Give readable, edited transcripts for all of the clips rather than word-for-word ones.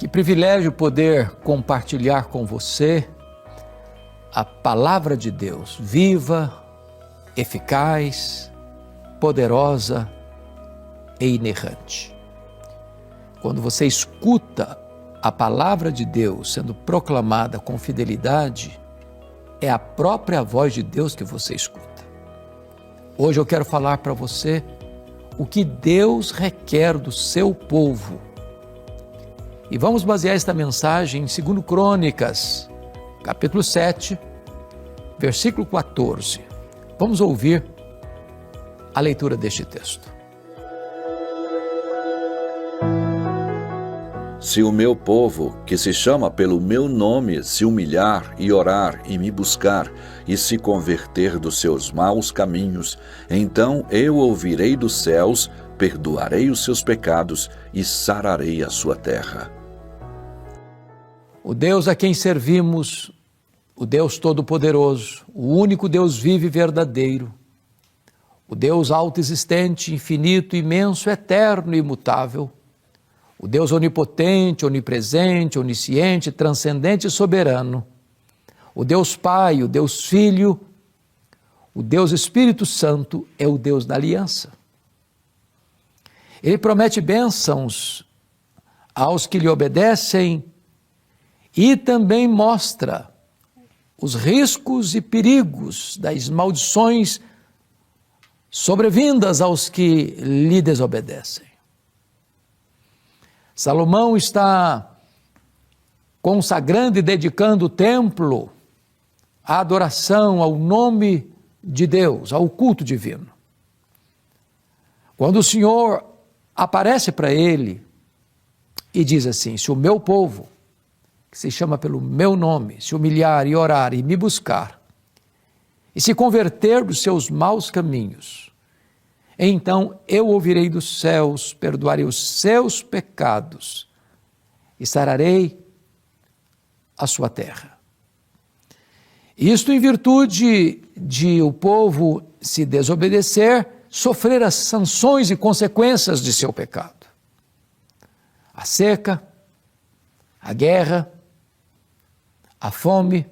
Que privilégio poder compartilhar com você a palavra de Deus, viva, eficaz, poderosa e inerrante. Quando você escuta a palavra de Deus sendo proclamada com fidelidade, é a própria voz de Deus que você escuta. Hoje eu quero falar para você o que Deus requer do seu povo. E vamos basear esta mensagem em 2 Crônicas, capítulo 7, versículo 14. Vamos ouvir a leitura deste texto. Se o meu povo, que se chama pelo meu nome, se humilhar e orar e me buscar e se converter dos seus maus caminhos, então eu ouvirei dos céus, perdoarei os seus pecados e sararei a sua terra. O Deus a quem servimos, o Deus Todo-Poderoso, o único Deus vivo e verdadeiro, o Deus autoexistente, infinito, imenso, eterno e imutável, o Deus onipotente, onipresente, onisciente, transcendente e soberano, o Deus Pai, o Deus Filho, o Deus Espírito Santo é o Deus da aliança. Ele promete bênçãos aos que lhe obedecem e também mostra os riscos e perigos das maldições sobrevindas aos que lhe desobedecem. Salomão está consagrando e dedicando o templo à adoração ao nome de Deus, ao culto divino. Quando o Senhor aparece para ele e diz assim: se o meu povo, que se chama pelo meu nome, se humilhar e orar e me buscar, e se converter dos seus maus caminhos, então eu ouvirei dos céus, perdoarei os seus pecados e sararei a sua terra. Isto em virtude de o povo se desobedecer, sofrer as sanções e consequências de seu pecado. A seca, a guerra, a fome,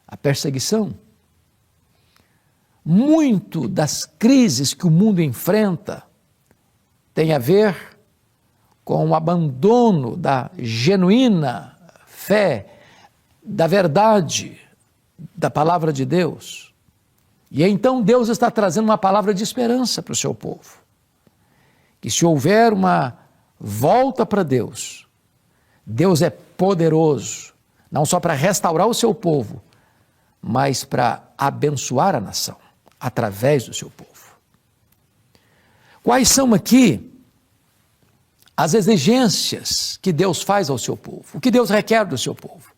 a perseguição. Muito das crises que o mundo enfrenta tem a ver com o abandono da genuína fé, da verdade, da palavra de Deus. E então Deus está trazendo uma palavra de esperança para o seu povo. Que se houver uma volta para Deus, Deus é poderoso, não só para restaurar o seu povo, mas para abençoar a nação, através do seu povo. Quais são aqui as exigências que Deus faz ao seu povo? O que Deus requer do seu povo?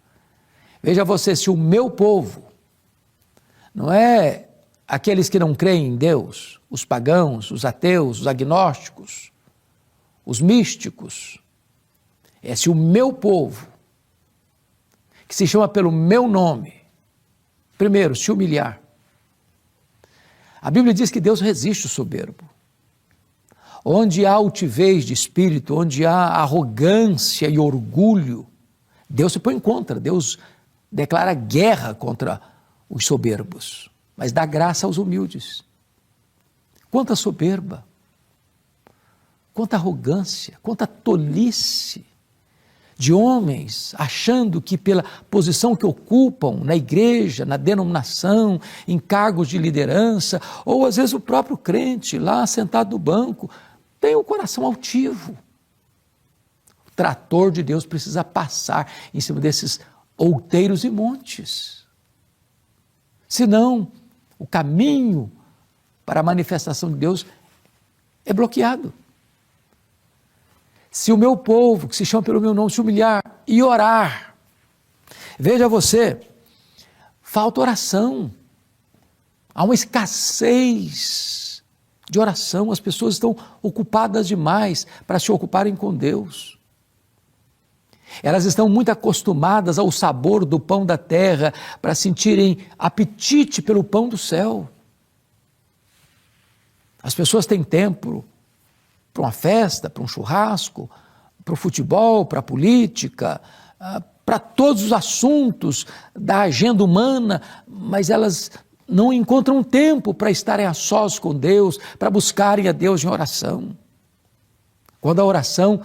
Veja você, se o meu povo, não é aqueles que não creem em Deus, os pagãos, os ateus, os agnósticos, os místicos, é se o meu povo, que se chama pelo meu nome, primeiro, se humilhar. A Bíblia diz que Deus resiste o soberbo. Onde há altivez de espírito, onde há arrogância e orgulho, Deus se põe contra, Deus declara guerra contra os soberbos, mas dá graça aos humildes. Quanta soberba, quanta arrogância, quanta tolice de homens achando que pela posição que ocupam na igreja, na denominação, em cargos de liderança, ou às vezes o próprio crente lá sentado no banco, tem o coração altivo. O trator de Deus precisa passar em cima desses outeiros e montes. Senão, o caminho para a manifestação de Deus é bloqueado. Se o meu povo, que se chama pelo meu nome, se humilhar e orar, veja você, falta oração, há uma escassez de oração, as pessoas estão ocupadas demais para se ocuparem com Deus. Elas estão muito acostumadas ao sabor do pão da terra para sentirem apetite pelo pão do céu. As pessoas têm tempo para uma festa, para um churrasco, para o futebol, para a política, para todos os assuntos da agenda humana, mas elas não encontram tempo para estarem a sós com Deus, para buscarem a Deus em oração. Quando a oração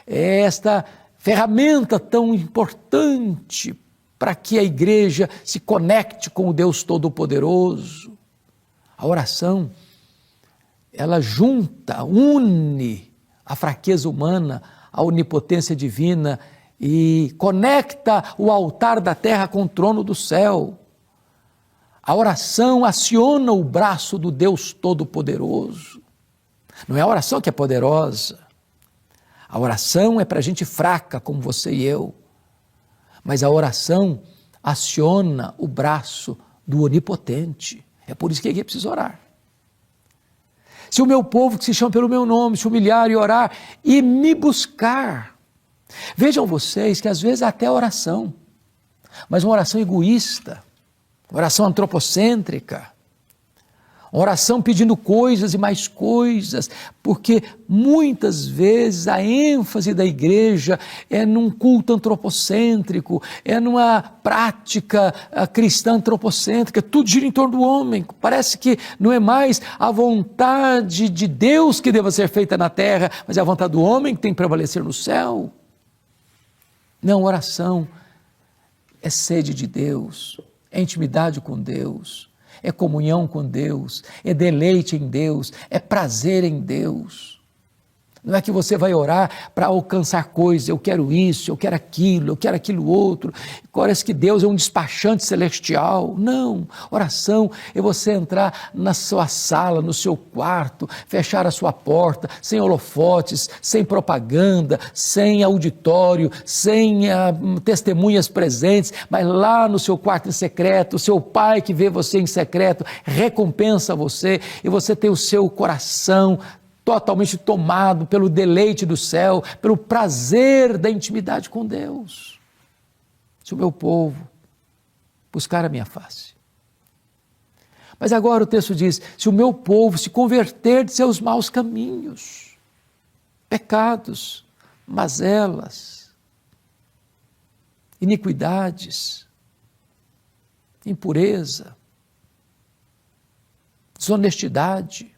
é esta ferramenta tão importante para que a igreja se conecte com o Deus Todo-Poderoso. A oração, ela junta, une a fraqueza humana à onipotência divina e conecta o altar da terra com o trono do céu. A oração aciona o braço do Deus Todo-Poderoso. Não é a oração que é poderosa. A oração é para gente fraca como você e eu. Mas a oração aciona o braço do Onipotente. É por isso que aqui precisa orar. Se o meu povo que se chama pelo meu nome se humilhar e orar e me buscar. Vejam vocês que às vezes é até oração, mas uma oração egoísta, uma oração antropocêntrica, uma oração pedindo coisas e mais coisas, porque muitas vezes a ênfase da igreja é num culto antropocêntrico, é numa prática cristã antropocêntrica, tudo gira em torno do homem. Parece que não é mais a vontade de Deus que deva ser feita na terra, mas é a vontade do homem que tem que prevalecer no céu. Não, oração é sede de Deus, é intimidade com Deus, é comunhão com Deus, é deleite em Deus, é prazer em Deus. Não é que você vai orar para alcançar coisas, eu quero isso, eu quero aquilo outro. Parece que Deus é um despachante celestial. Não, oração é você entrar na sua sala, no seu quarto, fechar a sua porta, sem holofotes, sem propaganda, sem auditório, sem testemunhas presentes, mas lá no seu quarto em secreto, o seu pai que vê você em secreto, recompensa você e você tem o seu coração totalmente tomado pelo deleite do céu, pelo prazer da intimidade com Deus. Se o meu povo buscar a minha face. Mas agora o texto diz, se o meu povo se converter de seus maus caminhos, pecados, mazelas, iniquidades, impureza, desonestidade,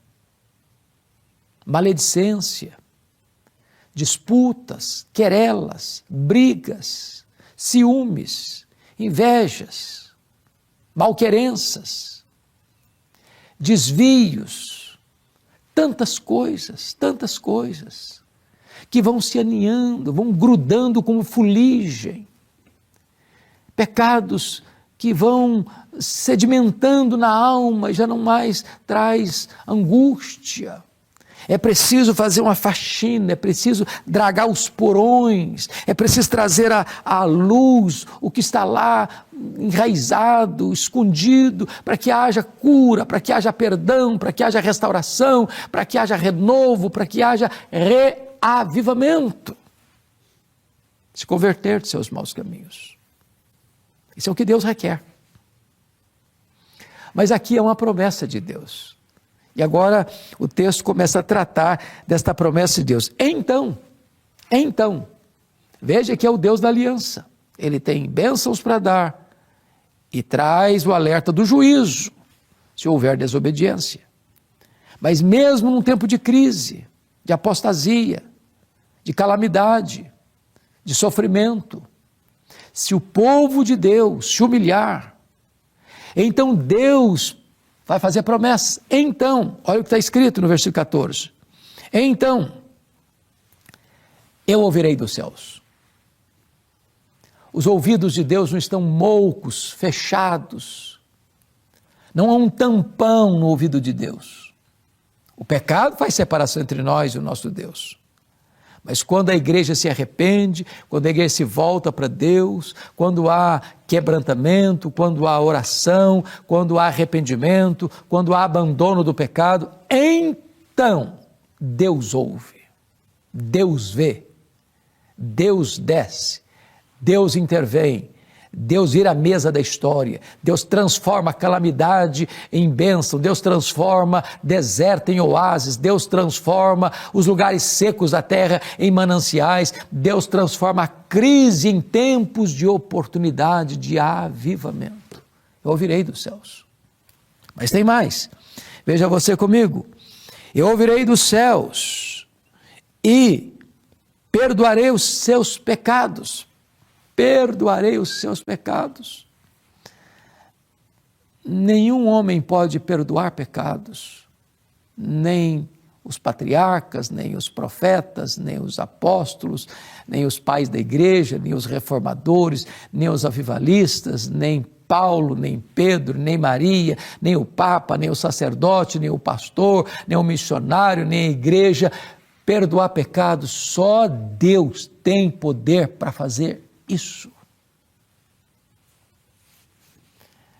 maledicência, disputas, querelas, brigas, ciúmes, invejas, malquerenças, desvios, tantas coisas, que vão se aninhando, vão grudando como fuligem, pecados que vão sedimentando na alma e já não mais traz angústia. É preciso fazer uma faxina, é preciso dragar os porões, é preciso trazer à luz o que está lá enraizado, escondido, para que haja cura, para que haja perdão, para que haja restauração, para que haja renovo, para que haja reavivamento. Se converter de seus maus caminhos. Isso é o que Deus requer. Mas aqui é uma promessa de Deus. E agora o texto começa a tratar desta promessa de Deus. Então, veja que é o Deus da aliança. Ele tem bênçãos para dar e traz o alerta do juízo, se houver desobediência. Mas mesmo num tempo de crise, de apostasia, de calamidade, de sofrimento, se o povo de Deus se humilhar, então Deus vai fazer promessas. Então, olha o que está escrito no versículo 14. Então, eu ouvirei dos céus. Os ouvidos de Deus não estão moucos, fechados. Não há um tampão no ouvido de Deus. O pecado faz separação entre nós e o nosso Deus. Mas quando a igreja se arrepende, quando a igreja se volta para Deus, quando há quebrantamento, quando há oração, quando há arrependimento, quando há abandono do pecado, então Deus ouve, Deus vê, Deus desce, Deus intervém, Deus vira a mesa da história, Deus transforma a calamidade em bênção, Deus transforma deserto em oásis, Deus transforma os lugares secos da terra em mananciais, Deus transforma a crise em tempos de oportunidade, de avivamento. Eu ouvirei dos céus. Mas tem mais, veja você comigo, eu ouvirei dos céus e perdoarei os seus pecados. Perdoarei os seus pecados. Nenhum homem pode perdoar pecados, nem os patriarcas, nem os profetas, nem os apóstolos, nem os pais da igreja, nem os reformadores, nem os avivalistas, nem Paulo, nem Pedro, nem Maria, nem o Papa, nem o sacerdote, nem o pastor, nem o missionário, nem a igreja. Perdoar pecados, só Deus tem poder para fazer isso.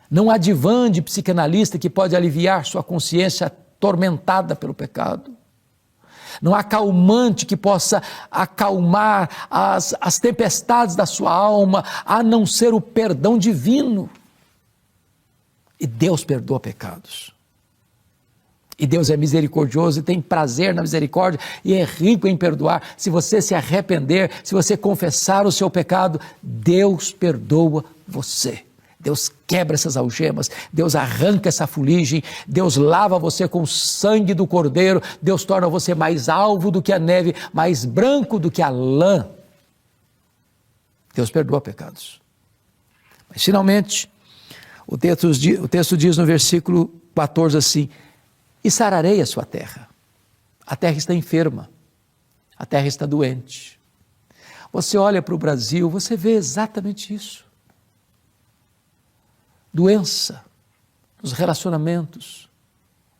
Não há divã de psicanalista que pode aliviar sua consciência atormentada pelo pecado. Não há calmante que possa acalmar as tempestades da sua alma, a não ser o perdão divino. E Deus perdoa pecados. E Deus é misericordioso e tem prazer na misericórdia e é rico em perdoar. Se você se arrepender, se você confessar o seu pecado, Deus perdoa você. Deus quebra essas algemas, Deus arranca essa fuligem, Deus lava você com o sangue do Cordeiro, Deus torna você mais alvo do que a neve, mais branco do que a lã. Deus perdoa pecados. Mas finalmente, o texto diz no versículo 14 assim: e sararei a sua terra. A terra está enferma, a terra está doente. Você olha para o Brasil, você vê exatamente isso. Doença nos relacionamentos,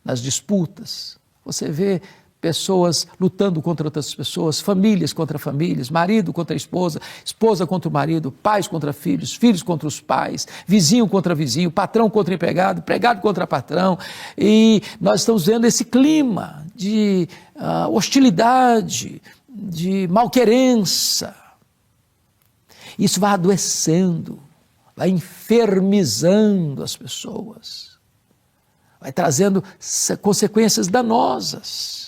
nas disputas. Você vê pessoas lutando contra outras pessoas, famílias contra famílias, marido contra esposa, esposa contra o marido, pais contra filhos, filhos contra os pais, vizinho contra vizinho, patrão contra empregado, empregado contra patrão. E nós estamos vendo esse clima de hostilidade, de malquerença. Isso vai adoecendo, vai enfermizando as pessoas, vai trazendo consequências danosas.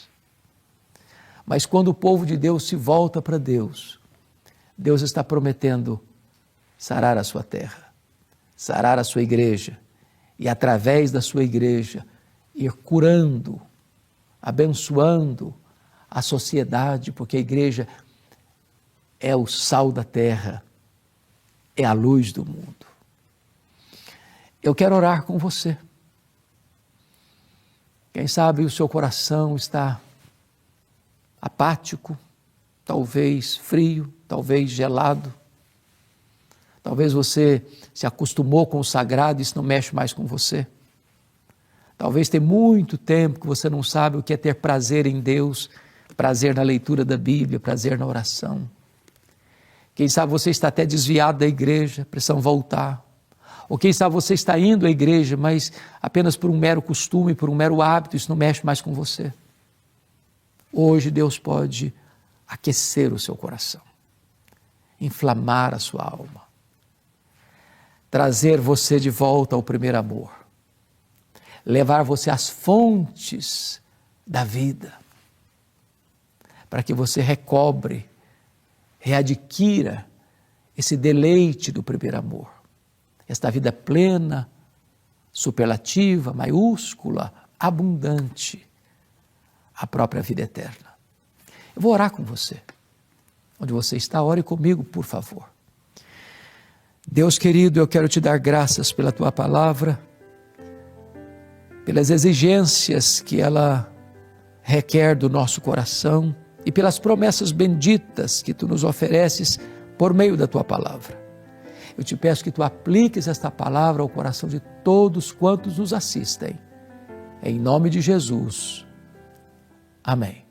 Mas quando o povo de Deus se volta para Deus, Deus está prometendo sarar a sua terra, sarar a sua igreja, e através da sua igreja ir curando, abençoando a sociedade, porque a igreja é o sal da terra, é a luz do mundo. Eu quero orar com você. Quem sabe o seu coração está apático, talvez frio, talvez gelado. Talvez você se acostumou com o sagrado e isso não mexe mais com você. Talvez tem muito tempo que você não sabe o que é ter prazer em Deus, prazer na leitura da Bíblia, prazer na oração. Quem sabe você está até desviado da igreja, precisam voltar. Ou quem sabe você está indo à igreja, mas apenas por um mero costume, por um mero hábito, isso não mexe mais com você. Hoje Deus pode aquecer o seu coração, inflamar a sua alma, trazer você de volta ao primeiro amor, levar você às fontes da vida, para que você recobre, readquira esse deleite do primeiro amor, esta vida plena, superlativa, maiúscula, abundante, a própria vida eterna. Eu vou orar com você. Onde você está, ore comigo, por favor. Deus querido, eu quero te dar graças pela tua palavra, pelas exigências que ela requer do nosso coração e pelas promessas benditas que tu nos ofereces por meio da tua palavra. Eu te peço que tu apliques esta palavra ao coração de todos quantos nos assistem. Em nome de Jesus. Amém.